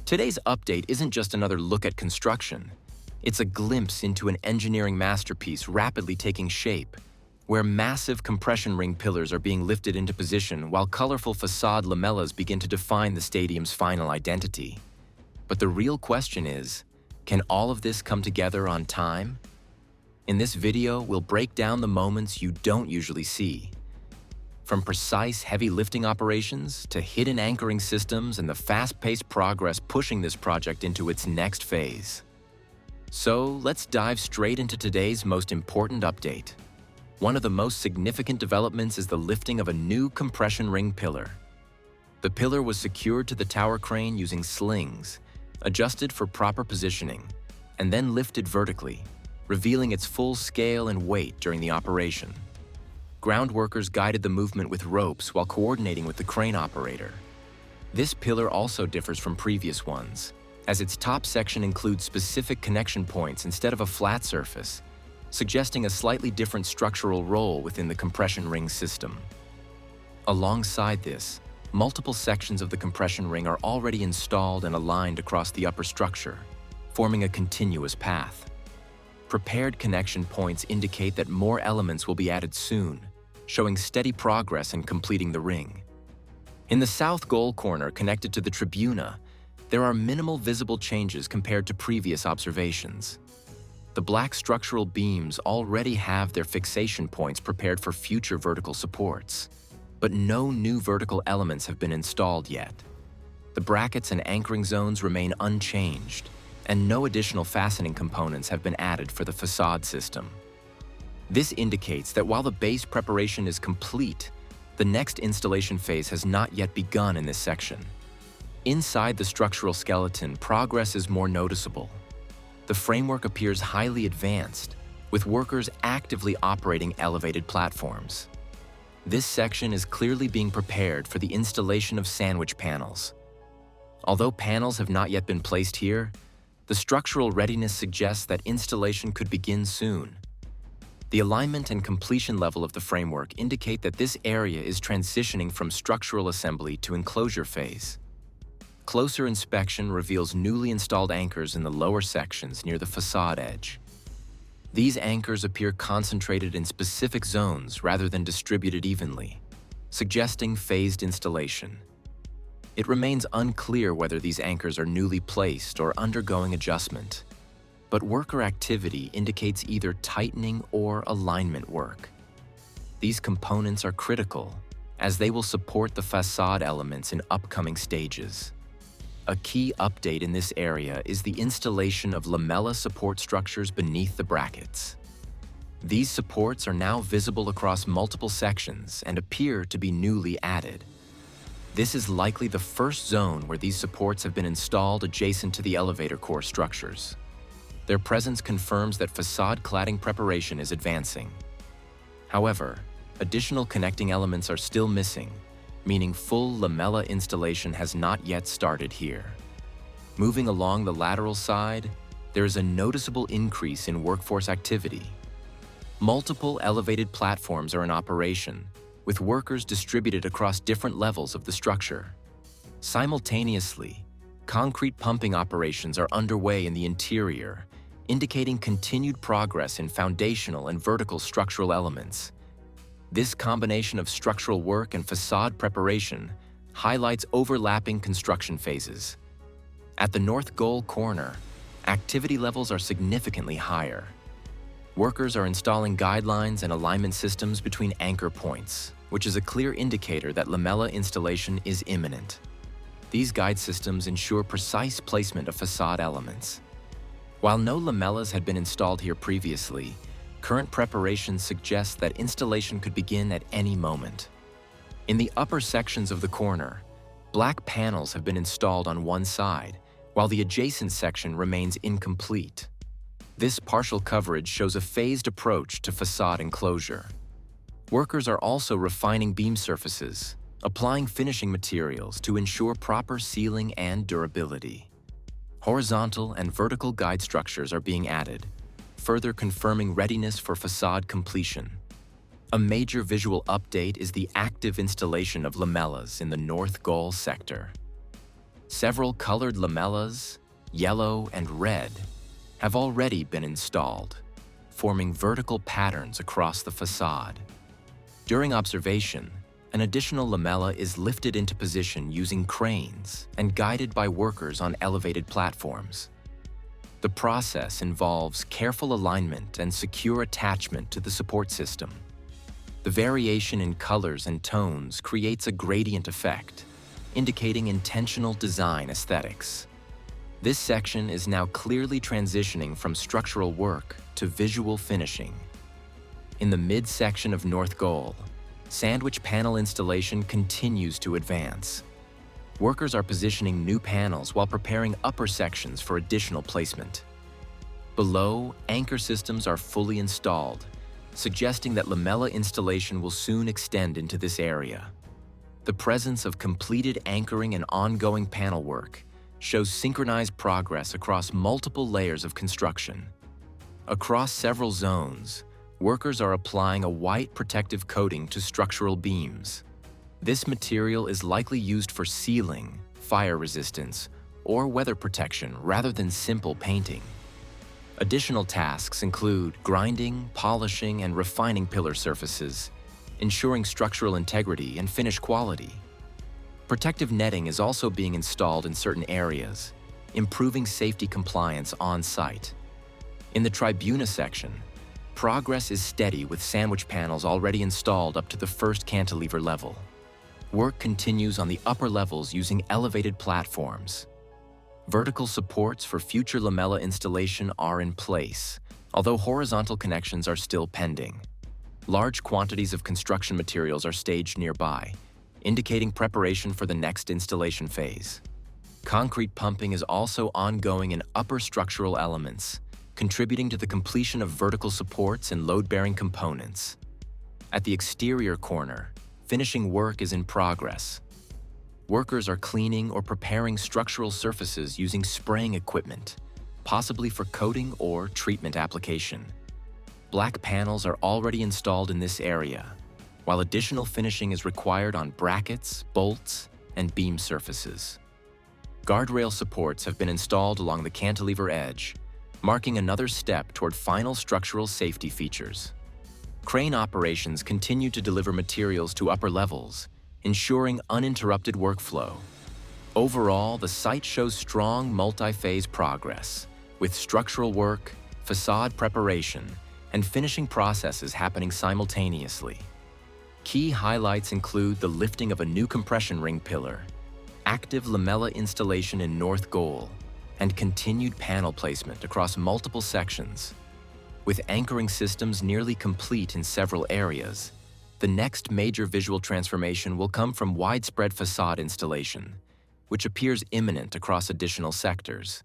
Today's update isn't just another look at construction. It's a glimpse into an engineering masterpiece rapidly taking shape, where massive compression ring pillars are being lifted into position while colorful facade lamellas begin to define the stadium's final identity. But the real question is, can all of this come together on time? In this video, we'll break down the moments you don't usually see. From precise heavy lifting operations to hidden anchoring systems and the fast-paced progress pushing this project into its next phase. So let's dive straight into today's most important update. One of the most significant developments is the lifting of a new compression ring pillar. The pillar was secured to the tower crane using slings, adjusted for proper positioning, and then lifted vertically, revealing its full scale and weight during the operation. Ground workers guided the movement with ropes while coordinating with the crane operator. This pillar also differs from previous ones, as its top section includes specific connection points instead of a flat surface, suggesting a slightly different structural role within the compression ring system. Alongside this, multiple sections of the compression ring are already installed and aligned across the upper structure, forming a continuous path. Prepared connection points indicate that more elements will be added soon, showing steady progress in completing the ring. In the south goal corner connected to the Tribuna, there are minimal visible changes compared to previous observations. The black structural beams already have their fixation points prepared for future vertical supports, but no new vertical elements have been installed yet. The brackets and anchoring zones remain unchanged, and no additional fastening components have been added for the facade system. This indicates that while the base preparation is complete, the next installation phase has not yet begun in this section. Inside the structural skeleton, progress is more noticeable. The framework appears highly advanced, with workers actively operating elevated platforms. This section is clearly being prepared for the installation of sandwich panels. Although panels have not yet been placed here, the structural readiness suggests that installation could begin soon. The alignment and completion level of the framework indicate that this area is transitioning from structural assembly to enclosure phase. Closer inspection reveals newly installed anchors in the lower sections near the facade edge. These anchors appear concentrated in specific zones rather than distributed evenly, suggesting phased installation. It remains unclear whether these anchors are newly placed or undergoing adjustment, but worker activity indicates either tightening or alignment work. These components are critical, as they will support the facade elements in upcoming stages. A key update in this area is the installation of lamella support structures beneath the brackets. These supports are now visible across multiple sections and appear to be newly added. This is likely the first zone where these supports have been installed adjacent to the elevator core structures. Their presence confirms that facade cladding preparation is advancing. However, additional connecting elements are still missing, meaning full lamella installation has not yet started here. Moving along the lateral side, there is a noticeable increase in workforce activity. Multiple elevated platforms are in operation, with workers distributed across different levels of the structure. Simultaneously, concrete pumping operations are underway in the interior, indicating continued progress in foundational and vertical structural elements. This combination of structural work and facade preparation highlights overlapping construction phases. At the north goal corner, activity levels are significantly higher. Workers are installing guidelines and alignment systems between anchor points, which is a clear indicator that lamella installation is imminent. These guide systems ensure precise placement of facade elements. While no lamellas had been installed here previously, current preparations suggest that installation could begin at any moment. In the upper sections of the corner, black panels have been installed on one side, while the adjacent section remains incomplete. This partial coverage shows a phased approach to facade enclosure. Workers are also refining beam surfaces, applying finishing materials to ensure proper sealing and durability. Horizontal and vertical guide structures are being added, further confirming readiness for facade completion. A major visual update is the active installation of lamellas in the north goal sector. Several colored lamellas, yellow and red, have already been installed, forming vertical patterns across the facade. During observation, an additional lamella is lifted into position using cranes and guided by workers on elevated platforms. The process involves careful alignment and secure attachment to the support system. The variation in colors and tones creates a gradient effect, indicating intentional design aesthetics. This section is now clearly transitioning from structural work to visual finishing. In the midsection of North Goal, sandwich panel installation continues to advance. Workers are positioning new panels while preparing upper sections for additional placement. Below, anchor systems are fully installed, suggesting that lamella installation will soon extend into this area. The presence of completed anchoring and ongoing panel work shows synchronized progress across multiple layers of construction. Across several zones, workers are applying a white protective coating to structural beams. This material is likely used for sealing, fire resistance, or weather protection rather than simple painting. Additional tasks include grinding, polishing, and refining pillar surfaces, ensuring structural integrity and finish quality. Protective netting is also being installed in certain areas, improving safety compliance on site. In the Tribuna section, progress is steady with sandwich panels already installed up to the first cantilever level. Work continues on the upper levels using elevated platforms. Vertical supports for future lamella installation are in place, although horizontal connections are still pending. Large quantities of construction materials are staged nearby, indicating preparation for the next installation phase. Concrete pumping is also ongoing in upper structural elements, contributing to the completion of vertical supports and load-bearing components. At the exterior corner, finishing work is in progress. Workers are cleaning or preparing structural surfaces using spraying equipment, possibly for coating or treatment application. Black panels are already installed in this area, while additional finishing is required on brackets, bolts, and beam surfaces. Guardrail supports have been installed along the cantilever edge, marking another step toward final structural safety features. Crane operations continue to deliver materials to upper levels, ensuring uninterrupted workflow. Overall, the site shows strong multi-phase progress, with structural work, facade preparation, and finishing processes happening simultaneously. Key highlights include the lifting of a new compression ring pillar, active lamella installation in North Goal, and continued panel placement across multiple sections. With anchoring systems nearly complete in several areas, the next major visual transformation will come from widespread facade installation, which appears imminent across additional sectors.